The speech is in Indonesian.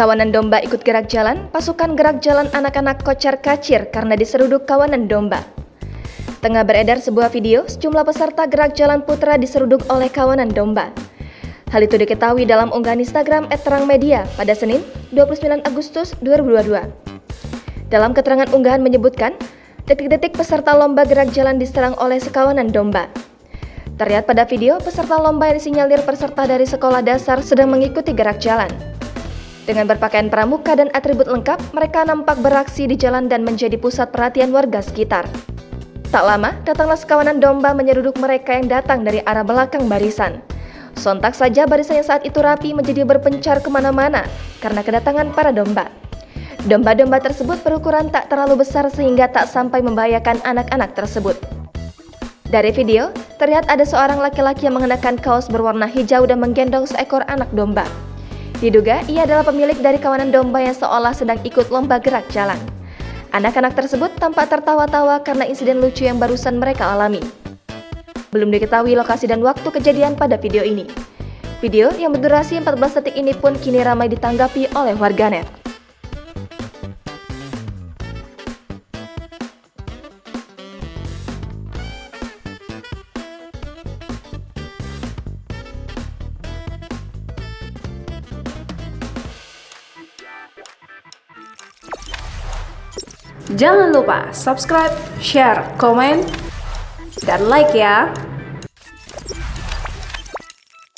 Kawanan domba ikut gerak jalan, pasukan gerak jalan anak-anak kocar-kacir karena diseruduk kawanan domba. Tengah beredar sebuah video, sejumlah peserta gerak jalan putra diseruduk oleh kawanan domba. Hal itu diketahui dalam unggahan Instagram @terangmedia pada Senin, 29 Agustus 2022. Dalam keterangan unggahan menyebutkan, detik-detik peserta lomba gerak jalan diserang oleh sekawanan domba. Terlihat pada video, peserta lomba yang disinyalir peserta dari sekolah dasar sedang mengikuti gerak jalan. Dengan berpakaian pramuka dan atribut lengkap, mereka nampak beraksi di jalan dan menjadi pusat perhatian warga sekitar. Tak lama, datanglah sekawanan domba menyeruduk mereka yang datang dari arah belakang barisan. Sontak saja barisan yang saat itu rapi menjadi berpencar kemana-mana karena kedatangan para domba. Domba-domba tersebut berukuran tak terlalu besar sehingga tak sampai membahayakan anak-anak tersebut. Dari video, terlihat ada seorang laki-laki yang mengenakan kaos berwarna hijau dan menggendong seekor anak domba. Diduga ia adalah pemilik dari kawanan domba yang seolah sedang ikut lomba gerak jalan. Anak-anak tersebut tampak tertawa-tawa karena insiden lucu yang barusan mereka alami. Belum diketahui lokasi dan waktu kejadian pada video ini. Video yang berdurasi 14 detik ini pun kini ramai ditanggapi oleh warganet. Jangan lupa subscribe, share, komen, dan like ya.